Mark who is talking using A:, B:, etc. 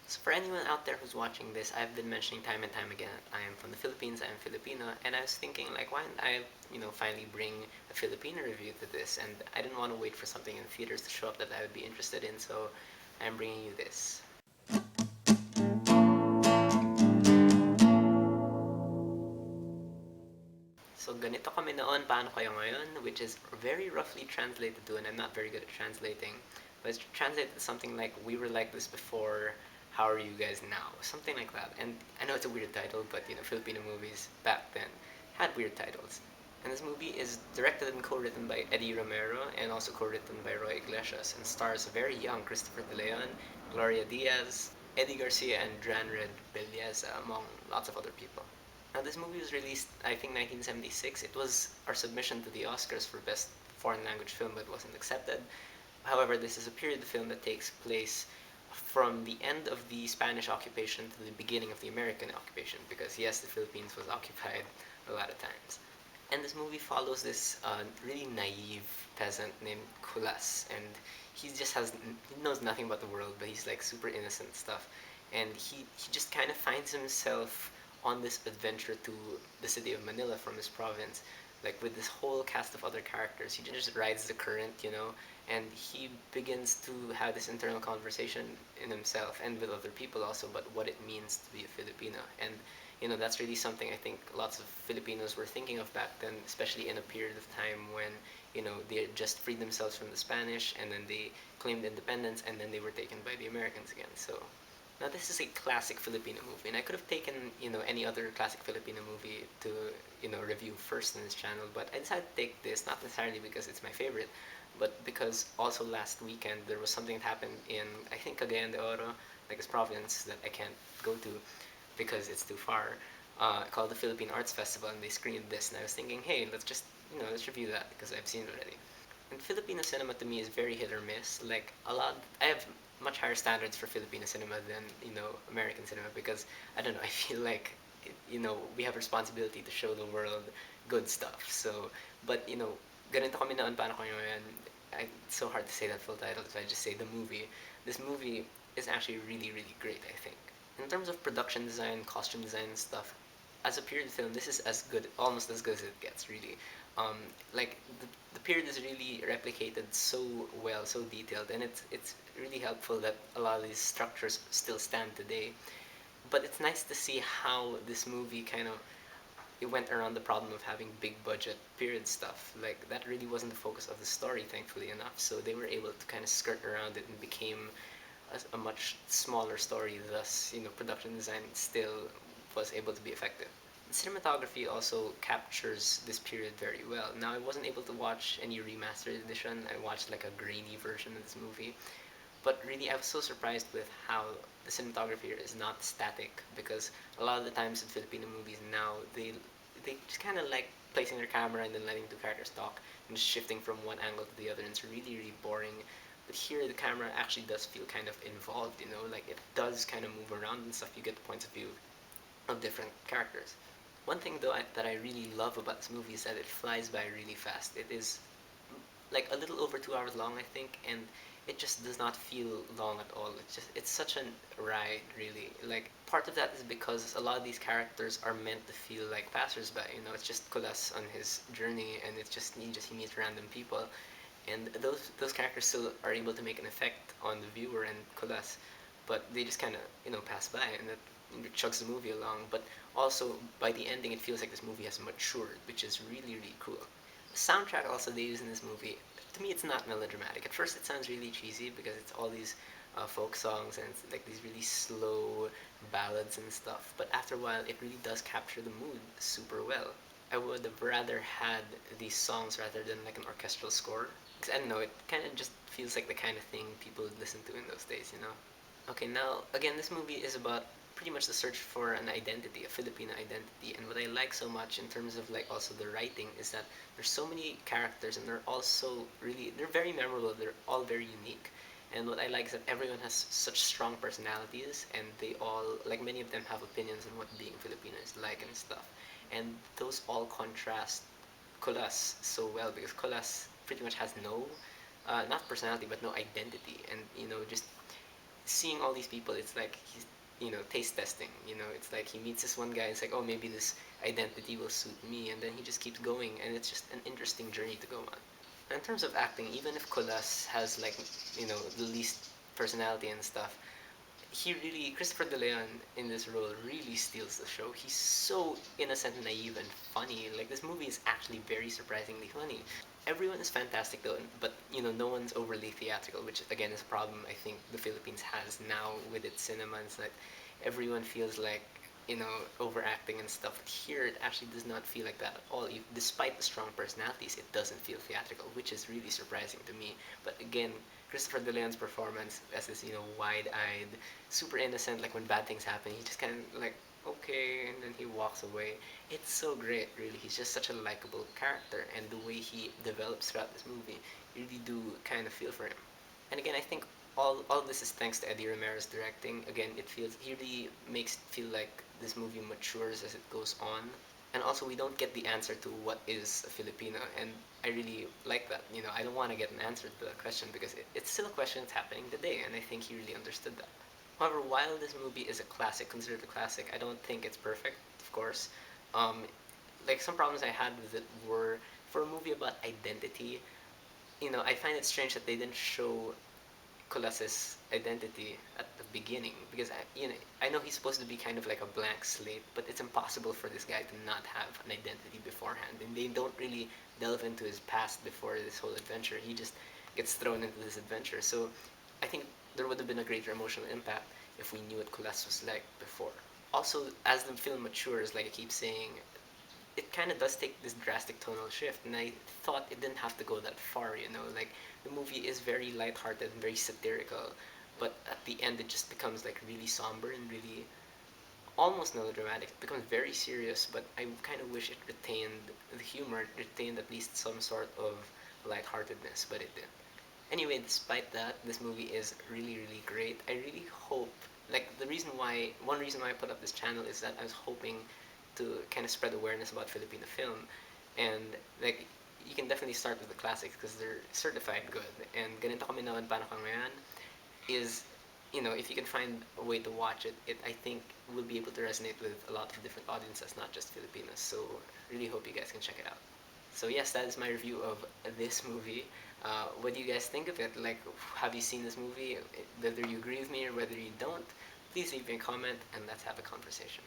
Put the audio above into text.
A: So for anyone out there who's watching this, I've been mentioning time and time again, I am from the Philippines, I am Filipino, and I was thinking like, why don't I, finally bring a Filipino review to this? And I didn't want to wait for something in theaters to show up that I would be interested in, so I'm bringing you this. So Ganito Kami Noon, Paano Kayo Ngayon, which is very roughly translated to, and I'm not very good at translating, but it's translated to something like, we were like this before, how are you guys now? Something like that. And I know it's a weird title, but Filipino movies back then had weird titles. And this movie is directed and co-written by Eddie Romero and also co-written by Roy Iglesias and stars a very young Christopher De Leon, Gloria Diaz, Eddie Garcia, and Dranred Belleza, among lots of other people. Now, this movie was released, I think, 1976. It was our submission to the Oscars for Best Foreign Language Film, but wasn't accepted. However, this is a period film that takes place from the end of the Spanish occupation to the beginning of the American occupation, because yes, the Philippines was occupied a lot of times. And this movie follows this really naive peasant named Kulas, and he knows nothing about the world, but he's like super innocent stuff, and he just kind of finds himself on this adventure to the city of Manila from his province, like with this whole cast of other characters. He just rides the current, and he begins to have this internal conversation in himself and with other people also about what it means to be a Filipino. And that's really something I think lots of Filipinos were thinking of back then, especially in a period of time when they had just freed themselves from the Spanish, and then they claimed independence, and then they were taken by the Americans again. So now this is a classic Filipino movie, and I could have taken any other classic Filipino movie to review first in this channel, but I decided to take this not necessarily because it's my favorite, but because also last weekend there was something that happened in, I think, Cagayan de Oro, like this province that I can't go to because it's too far, called the Philippine Arts Festival, and they screened this, and I was thinking, hey, let's review that because I've seen it already. And Filipino cinema to me is very hit or miss. Like a lot, I have much higher standards for Filipino cinema than American cinema, because I don't know. I feel like we have responsibility to show the world good stuff. So, but ganito kami noon, paano kayo ngayon? It's so hard to say that full title, so I just say the movie. This movie is actually really, really great, I think. In terms of production design, costume design, and stuff, as a period film, this is as good, almost as good as it gets, really. Like the period is really replicated so well, so detailed, and it's really helpful that a lot of these structures still stand today. But it's nice to see how this movie kind of it went around the problem of having big budget period stuff. Like that really wasn't the focus of the story, thankfully enough. So they were able to kind of skirt around it and became a much smaller story. Thus, production design still was able to be effective. Cinematography also captures this period very well. Now, I wasn't able to watch any remastered edition. I watched like a grainy version of this movie, but really, I was so surprised with how the cinematography here is not static, because a lot of the times in Filipino movies now they just kind of like placing their camera and then letting the characters talk and just shifting from one angle to the other, and it's really really boring. But here, the camera actually does feel kind of involved. Like it does kind of move around and stuff. You get the points of view of different characters. One thing though that I really love about this movie is that it flies by really fast. It is like a little over 2 hours long, I think, and it just does not feel long at all. It's such a ride, really. Like part of that is because a lot of these characters are meant to feel like passersby. It's just Kulas on his journey, and he meets random people, and those characters still are able to make an effect on the viewer and Kulas, but they just kind of pass by, and that chugs the movie along. But also by the ending, it feels like this movie has matured, which is really really cool. The soundtrack also they use in this movie, to me, it's not melodramatic. At first, it sounds really cheesy because it's all these folk songs and it's like these really slow ballads and stuff. But after a while, it really does capture the mood super well. I would have rather had these songs rather than like an orchestral score. Because I don't know, it kind of just feels like the kind of thing people would listen to in those days. Okay, now again, this movie is about pretty much the search for an identity, a Filipino identity. And what I like so much in terms of like also the writing is that there's so many characters, and they're very memorable. They're all very unique. And what I like is that everyone has such strong personalities, and they all, like many of them, have opinions on what being Filipino is like and stuff. And those all contrast Colas so well, because Colas pretty much has no, not personality, but no identity. And just seeing all these people, it's like he's, taste testing. It's like he meets this one guy. It's like, oh, maybe this identity will suit me, and then he just keeps going, and it's just an interesting journey to go on. In terms of acting, even if Colas has like, the least personality and stuff, Christopher De Leon in this role really steals the show. He's so innocent, naive, and funny. Like, this movie is actually very surprisingly funny. Everyone is fantastic though, but no one's overly theatrical, which again is a problem I think the Philippines has now with its cinema. It's that everyone feels like overacting and stuff. But here it actually does not feel like that at all. Despite the strong personalities, it doesn't feel theatrical, which is really surprising to me. But again, Christopher De Leon's performance as this wide-eyed, super innocent, like when bad things happen, he just kind of like okay, and then he walks away. It's so great, really. He's just such a likable character, and the way he develops throughout this movie, you really do kind of feel for him. And again, I think all of this is thanks to Eddie Romero's directing. Again, he really makes it feel like this movie matures as it goes on. And also, we don't get the answer to what is a Filipino, and I really like that. I don't want to get an answer to that question because it's still a question that's happening today, and I think he really understood that. However, while this movie is a classic, considered a classic, I don't think it's perfect, of course. Um, like some problems I had with it were for a movie about identity. I find it strange that they didn't show Colas's identity at the beginning because I know he's supposed to be kind of like a blank slate, but it's impossible for this guy to not have an identity beforehand, and they don't really delve into his past before this whole adventure. He just gets thrown into this adventure. So I think there would have been a greater emotional impact if we knew what Colas was like before. Also, as the film matures, like I keep saying, it kind of does take this drastic tonal shift, and I thought it didn't have to go that far. Like the movie is very lighthearted and very satirical, but at the end it just becomes like really somber and really almost melodramatic. It becomes very serious, but I kind of wish it retained the humor, it retained at least some sort of lightheartedness, but it didn't. Anyway, despite that, this movie is really, really great. I really hope, like, one reason why I put up this channel is that I was hoping to kind of spread awareness about Filipino film, and like, you can definitely start with the classics because they're certified good. And Ganito Kami Noon, Paano Kayo Ngayon is, if you can find a way to watch it, I think will be able to resonate with a lot of different audiences, not just Filipinos. So really hope you guys can check it out. So yes, that is my review of this movie. What do you guys think of it? Like, have you seen this movie? Whether you agree with me or whether you don't, please leave me a comment and let's have a conversation.